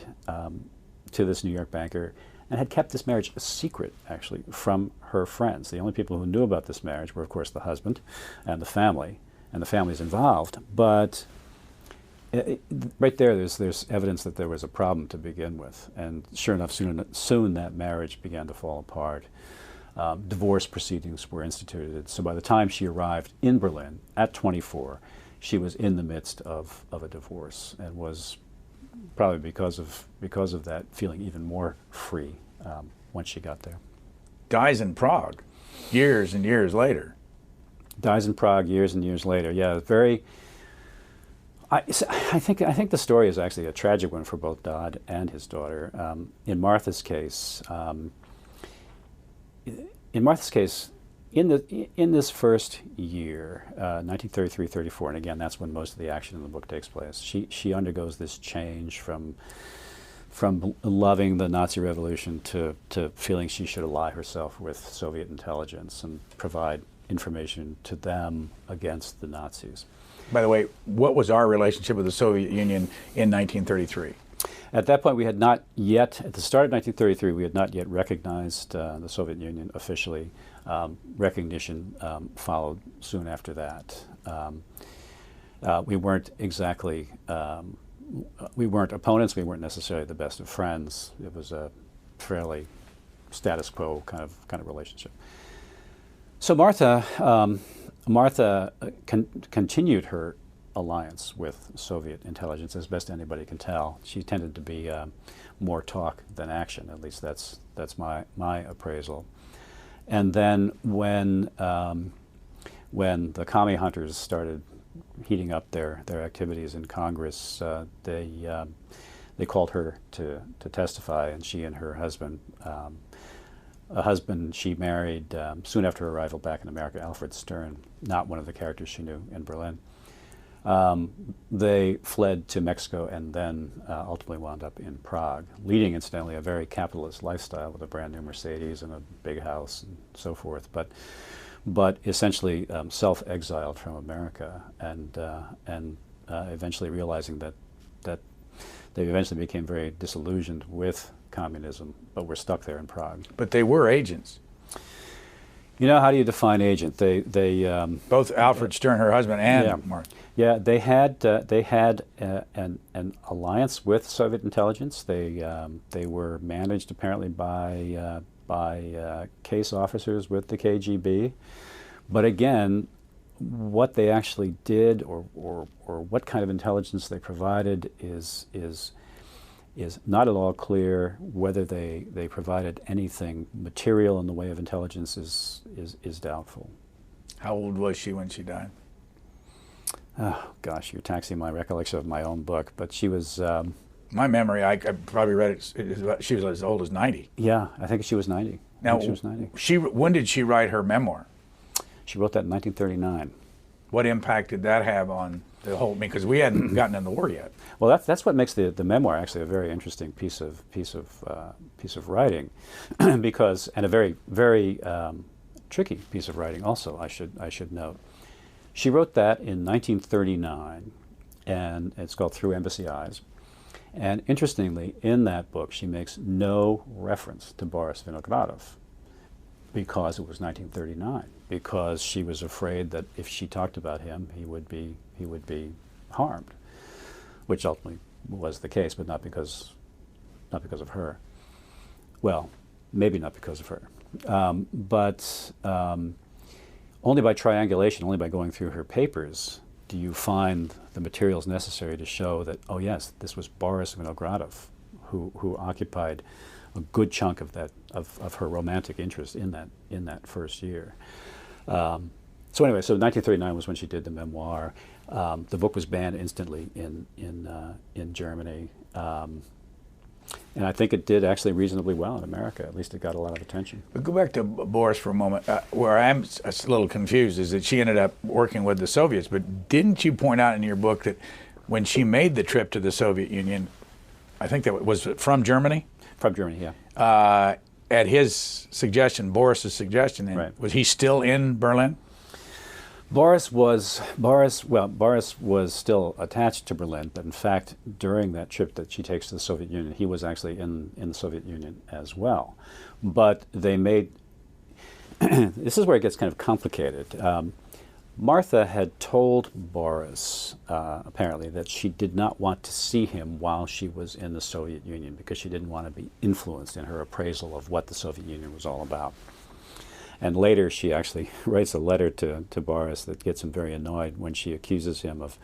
to this New York banker, and had kept this marriage a secret, actually, from her friends. The only people who knew about this marriage were, of course, the husband and the family, and the families involved. But right there, there's evidence that there was a problem to begin with, and sure enough, soon that marriage began to fall apart. Divorce proceedings were instituted. So by the time she arrived in Berlin at 24, she was in the midst of a divorce, and was probably because of that feeling even more free once she got there. Dies in Prague, years and years later. Dies in Prague years and years later. Yeah, very. I think the story is actually a tragic one for both Dodd and his daughter. In Martha's case, in this first year, 1933-34, and again, that's when most of the action in the book takes place. She undergoes this change from loving the Nazi Revolution to feeling she should ally herself with Soviet intelligence and provide information to them against the Nazis. By the way, what was our relationship with the Soviet Union in 1933? At that point, we had not yet, at the start of 1933, we had not yet recognized the Soviet Union officially. Recognition followed soon after that. We weren't exactly, we weren't opponents, we weren't necessarily the best of friends. It was a fairly status quo kind of relationship. So Martha continued her alliance with Soviet intelligence as best anybody can tell. She tended to be more talk than action. At least that's my appraisal. And then when the commie hunters started heating up their activities in Congress, they called her to testify, and she and her husband, a husband she married soon after her arrival back in America, Alfred Stern, not one of the characters she knew in Berlin. They fled to Mexico and then ultimately wound up in Prague, leading, incidentally, a very capitalist lifestyle with a brand new Mercedes and a big house and so forth, but essentially self-exiled from America, and eventually realizing that they eventually became very disillusioned with communism, but were stuck there in Prague. But they were agents. You know, how do you define agent? They both Alfred Stern, her husband, and Mark. Yeah, they had an alliance with Soviet intelligence. They were managed apparently by case officers with the KGB, but again, what they actually did or what kind of intelligence they provided is not at all clear. Whether they provided anything material in the way of intelligence is doubtful. How old was she when she died? Oh gosh, you're taxing my recollection of my own book, but she was My memory, I probably read it, she was as old as 90. Yeah, I think she was 90. Now, she was 90. When did she write her memoir? She wrote that in 1939. What impact did that have on the whole? Because we hadn't gotten in the war yet. Well, that's what makes the memoir actually a very interesting piece of writing, because, and a very tricky piece of writing also, I should note. She wrote that in 1939, and it's called Through Embassy Eyes. And interestingly, in that book, she makes no reference to Boris Vinogradov, because it was 1939, because she was afraid that if she talked about him, he would be harmed, which ultimately was the case, but not because of her. Well, maybe not because of her, but only by triangulation, only by going through her papers, do you find the materials necessary to show that, oh yes, this was Boris Vinogradov who occupied a good chunk of that of her romantic interest in that first year. So anyway, so 1939 was when she did the memoir. The book was banned instantly in Germany, and I think it did actually reasonably well in America. At least it got a lot of attention. But go back to Boris for a moment. Where I'm a little confused is that she ended up working with the Soviets. But didn't you point out in your book that when she made the trip to the Soviet Union, I think that was from Germany? From Germany, yeah. At his suggestion, Boris's suggestion, right. Was he still in Berlin? Boris was still attached to Berlin, but in fact, during that trip that she takes to the Soviet Union, he was actually in the Soviet Union as well. But they made, this is where it gets kind of complicated. Martha had told Boris, apparently, that she did not want to see him while she was in the Soviet Union because she didn't want to be influenced in her appraisal of what the Soviet Union was all about. And later she actually writes a letter to Boris that gets him very annoyed when she accuses him of,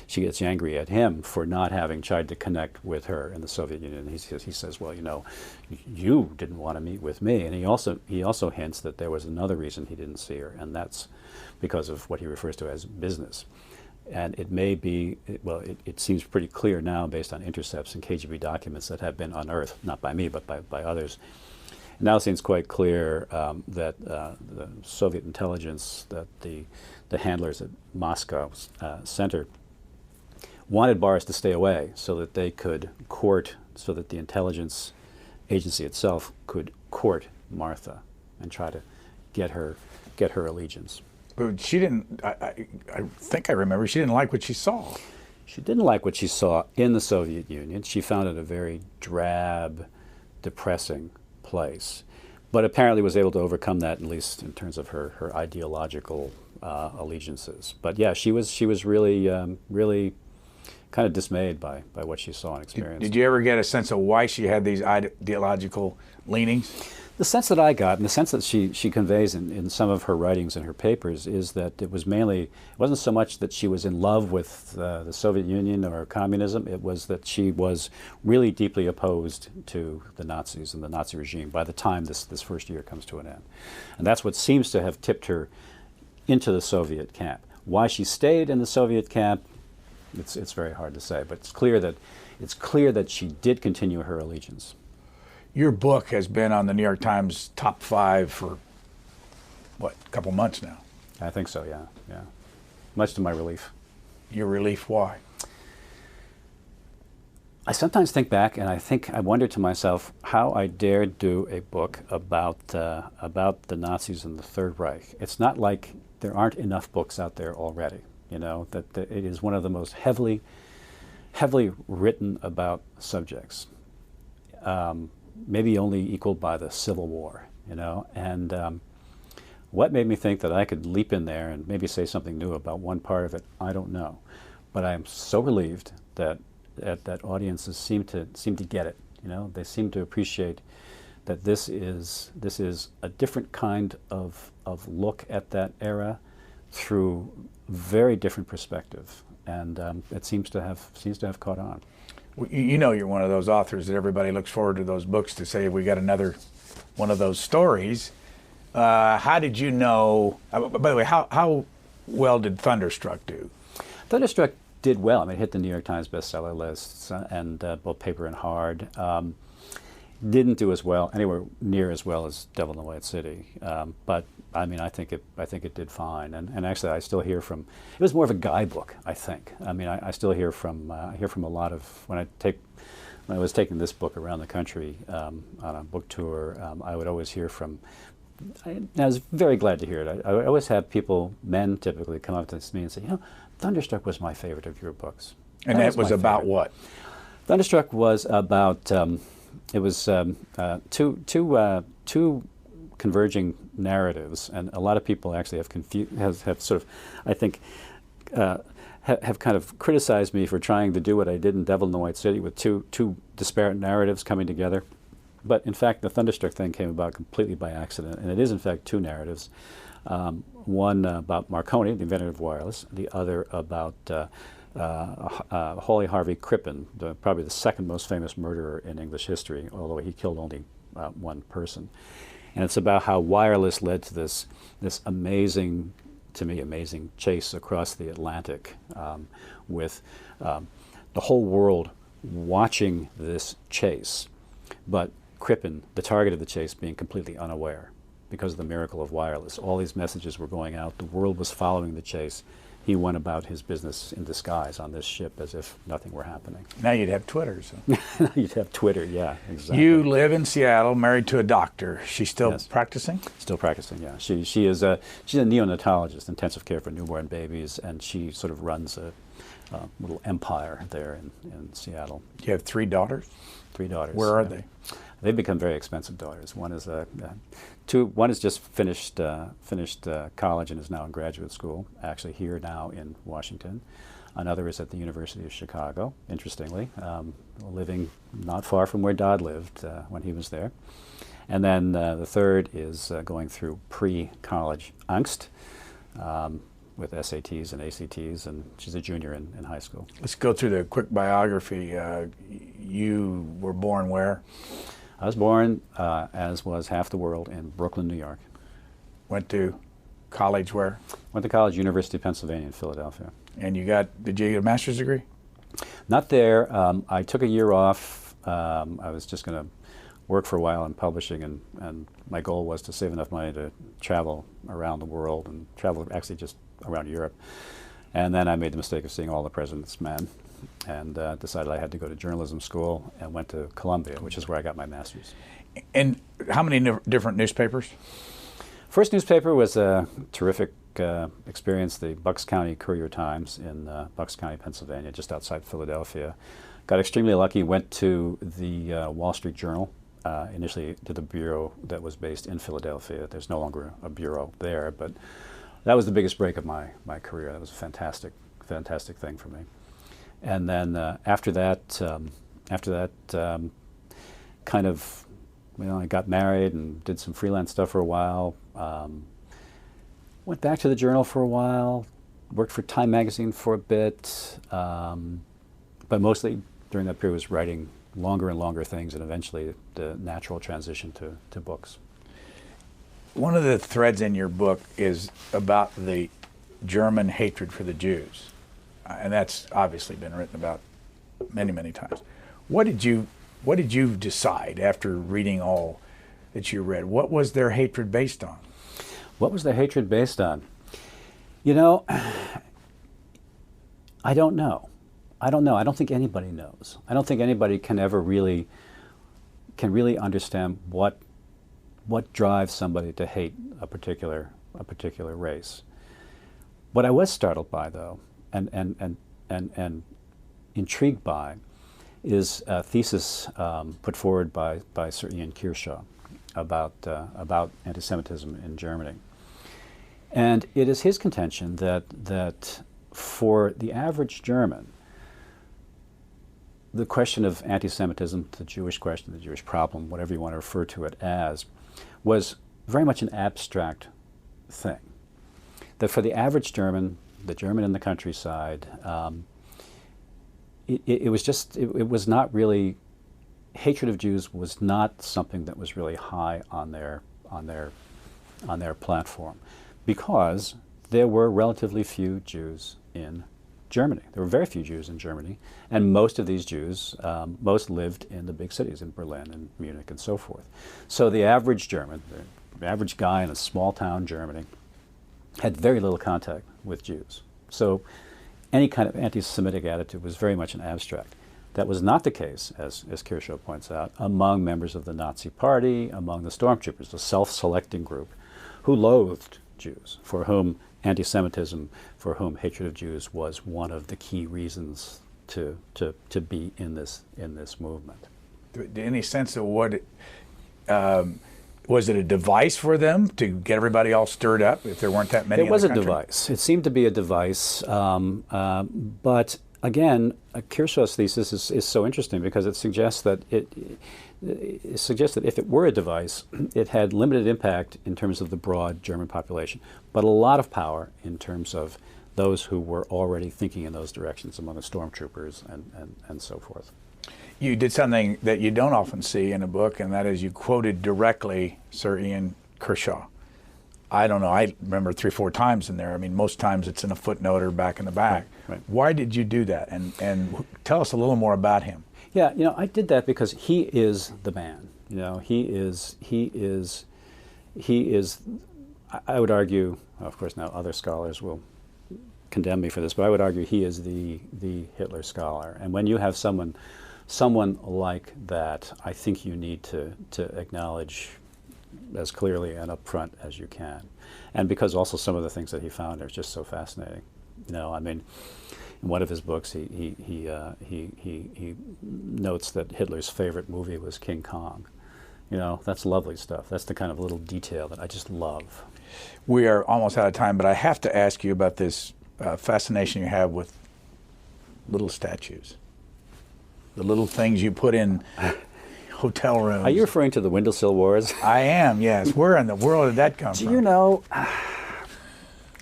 she gets angry at him for not having tried to connect with her in the Soviet Union. He says, well, you know, you didn't want to meet with me. And he also hints that there was another reason he didn't see her, and that's because of what he refers to as business. And it may be, well, it seems pretty clear now based on intercepts and KGB documents that have been unearthed, not by me, but by others. It now seems quite clear that the Soviet intelligence, that the handlers at Moscow center wanted Boris to stay away so that they could court, so that the intelligence agency itself could court Martha and try to get her allegiance. But she didn't, I think I remember, she didn't like what she saw. She didn't like what she saw in the Soviet Union. She found it a very drab, depressing place, but apparently was able to overcome that, at least in terms of her ideological allegiances. But yeah, she was really kind of dismayed by what she saw and experienced. Did you ever get a sense of why she had these ideological leanings? The sense that I got, and the sense that she conveys in some of her writings and her papers, is that it was mainly, it wasn't so much that she was in love with the Soviet Union or communism, it was that she was really deeply opposed to the Nazis and the Nazi regime by the time this first year comes to an end. And that's what seems to have tipped her into the Soviet camp. Why she stayed in the Soviet camp, it's very hard to say, but it's clear that she did continue her allegiance. Your book has been on the New York Times top 5 for, what, a couple months now? I think so, yeah. Much to my relief. Your relief, why? I sometimes think back and I wonder to myself how I dared do a book about the Nazis and the Third Reich. It's not like there aren't enough books out there already, you know, that it is one of the most heavily written about subjects. Maybe only equaled by the Civil War, you know, and what made me think that I could leap in there and maybe say something new about one part of it, I don't know, but I am so relieved that audiences seem to get it, you know, they seem to appreciate that this is a different kind of look at that era through very different perspective, and it seems to have caught on. You know, you're one of those authors that everybody looks forward to those books to say, we got another one of those stories. How did you know, by the way, how well did Thunderstruck do? Thunderstruck did well. I mean, it hit the New York Times bestseller lists and both paper and hard. Didn't do as well, anywhere near as well as Devil in the White City, but I mean, I think it did fine. And actually, I still hear from. It was more of a guidebook, I think. I mean, I still hear from a lot of when I was taking this book around the country on a book tour. I would always hear from. I was very glad to hear it. I always have people, men typically, come up to me and say, Thunderstruck was my favorite of your books. And that was about what? Thunderstruck was about. It was two converging narratives, and a lot of people actually have sort of, I think, have kind of criticized me for trying to do what I did in Devil in the White City with two disparate narratives coming together. But in fact, the Thunderstruck thing came about completely by accident, and it is in fact two narratives. One about Marconi, the inventor of wireless, the other about Hawley Harvey Crippen, probably the second most famous murderer in English history, although he killed only one person. And it's about how wireless led to this amazing chase across the Atlantic, with the whole world watching this chase, but Crippen, the target of the chase, being completely unaware because of the miracle of wireless. All these messages were going out. The world was following the chase. He went about his business in disguise on this ship as if nothing were happening. Now you'd have Twitter. So. You'd have Twitter, yeah, exactly. You live in Seattle, married to a doctor. She's still Yes. practicing? Still practicing, yeah. She's a neonatologist, intensive care for newborn babies, and she sort of runs a little empire there in Seattle. You have 3 daughters? 3 daughters. Where are they? They've become very expensive daughters. One is one has just finished college and is now in graduate school, actually here now in Washington. Another is at the University of Chicago, interestingly, living not far from where Dodd lived when he was there. And then the third is going through pre-college angst with SATs and ACTs, and she's a junior in high school. Let's go through the quick biography. You were born where? I was born, as was half the world, in Brooklyn, New York. Went to college where? Went to college, University of Pennsylvania in Philadelphia. And did you get a master's degree? Not there. I took a year off. I was just going to work for a while in publishing, and my goal was to save enough money to travel around the world and travel actually just around Europe. And then I made the mistake of seeing All the President's Men, and decided I had to go to journalism school, and went to Columbia, which is where I got my master's. And how many different newspapers? First newspaper was a terrific experience, the Bucks County Courier-Times in Bucks County, Pennsylvania, just outside Philadelphia. Got extremely lucky, went to the Wall Street Journal, initially to the bureau that was based in Philadelphia. There's no longer a bureau there, but that was the biggest break of my career. That was a fantastic thing for me. And then after that, kind of, I got married and did some freelance stuff for a while. Went back to the Journal for a while, worked for Time Magazine for a bit, but mostly during that period was writing longer and longer things, and eventually the natural transition to books. One of the threads in your book is about the German hatred for the Jews, and that's obviously been written about many, many times. What did you decide after reading all that you read? What was their hatred based on? What was their hatred based on? I don't know. I don't think anybody knows. I don't think anybody can ever really understand what drives somebody to hate a particular race. What I was startled by, though, and intrigued by, is a thesis put forward by Sir Ian Kershaw about anti-Semitism in Germany. And it is his contention that for the average German, the question of anti-Semitism, the Jewish question, the Jewish problem, whatever you want to refer to it as, was very much an abstract thing. That for the average German, the German in the countryside, it was not really, hatred of Jews was not something that was really high on their platform, because there were relatively few Jews in Germany. There were very few Jews in Germany, and most of these Jews, most lived in the big cities, in Berlin and Munich and so forth. So the average German, the average guy in a small town Germany, had very little contact with Jews. So any kind of anti-Semitic attitude was very much an abstract. That was not the case, as Kershaw points out, among members of the Nazi Party, among the stormtroopers, a self-selecting group who loathed Jews, for whom anti-Semitism, for whom hatred of Jews was one of the key reasons to be in this movement. Any sense of what was it a device for them to get everybody all stirred up if there weren't that many? It was a device. It seemed to be a device, but again, Kershaw's thesis is so interesting because it suggests that if it were a device, it had limited impact in terms of the broad German population, but a lot of power in terms of those who were already thinking in those directions among the stormtroopers and so forth. You did something that you don't often see in a book, and that is you quoted directly Sir Ian Kershaw. I don't know, I remember 3 or 4 times in there. I mean, most times it's in a footnote or back in the back. Right. Why did you do that? And tell us a little more about him. Yeah, I did that because he is the man. He is, I would argue, of course now other scholars will condemn me for this, but I would argue he is the Hitler scholar. And when you have someone like that, I think you need to acknowledge as clearly and upfront as you can. And because also some of the things that he found are just so fascinating. I mean, in one of his books, he notes that Hitler's favorite movie was King Kong. That's lovely stuff. That's the kind of little detail that I just love. We are almost out of time, but I have to ask you about this fascination you have with little statues. The little things you put in hotel rooms. Are you referring to the Windowsill Wars? I am, yes. Where in the world did that come from? Do you know?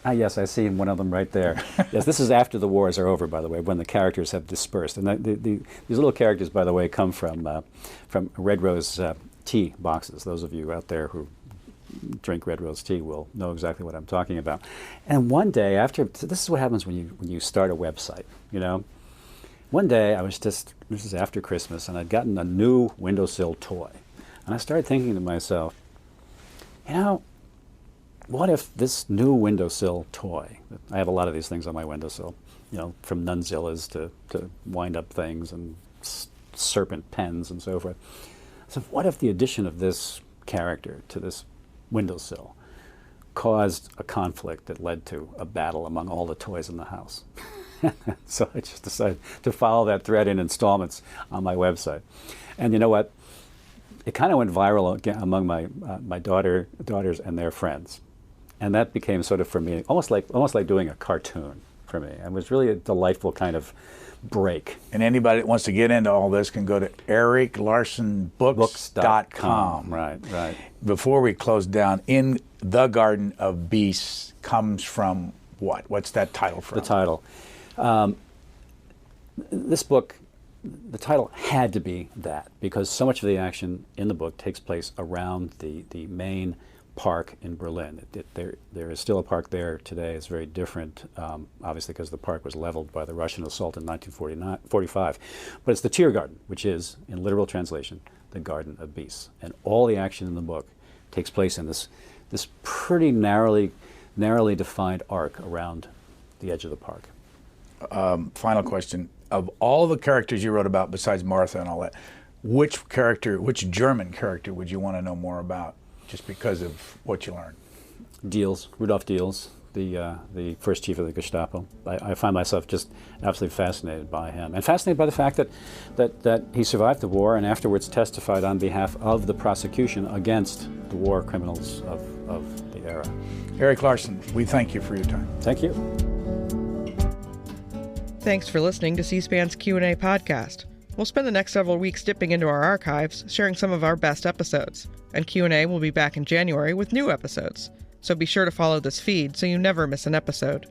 Yes, I see one of them right there. Yes, this is after the wars are over, by the way, when the characters have dispersed. And these little characters, by the way, come from Red Rose tea boxes. Those of you out there who drink Red Rose tea will know exactly what I'm talking about. And one day, this is what happens when you start a website, One day, this is after Christmas, and I'd gotten a new windowsill toy. And I started thinking to myself, what if this new windowsill toy, I have a lot of these things on my windowsill, from nunzillas to wind-up things and serpent pens and so forth. So what if the addition of this character to this windowsill caused a conflict that led to a battle among all the toys in the house? So I just decided to follow that thread in installments on my website. And you know what? It kind of went viral among my daughters and their friends. And that became sort of, for me, almost like doing a cartoon for me. And it was really a delightful kind of break. And anybody that wants to get into all this can go to eriklarsonbooks.com. Right. Before we close down, In the Garden of Beasts comes from what? What's that title from? The title. This book, the title had to be that, because so much of the action in the book takes place around the main park in Berlin. There is still a park there today. It's very different, obviously, because the park was leveled by the Russian assault in 1945. But it's the Tiergarten, which is, in literal translation, the Garden of Beasts. And all the action in the book takes place in this pretty narrowly defined arc around the edge of the park. Final question. Of all the characters you wrote about, besides Martha and all that, which German character would you want to know more about, just because of what you learned? Rudolf Diels, the first chief of the Gestapo. I find myself just absolutely fascinated by him, and fascinated by the fact that he survived the war and afterwards testified on behalf of the prosecution against the war criminals of the era. Erik Larson, we thank you for your time. Thank you. Thanks for listening to C-SPAN's Q&A podcast. We'll spend the next several weeks dipping into our archives, sharing some of our best episodes. And Q&A will be back in January with new episodes. So be sure to follow this feed so you never miss an episode.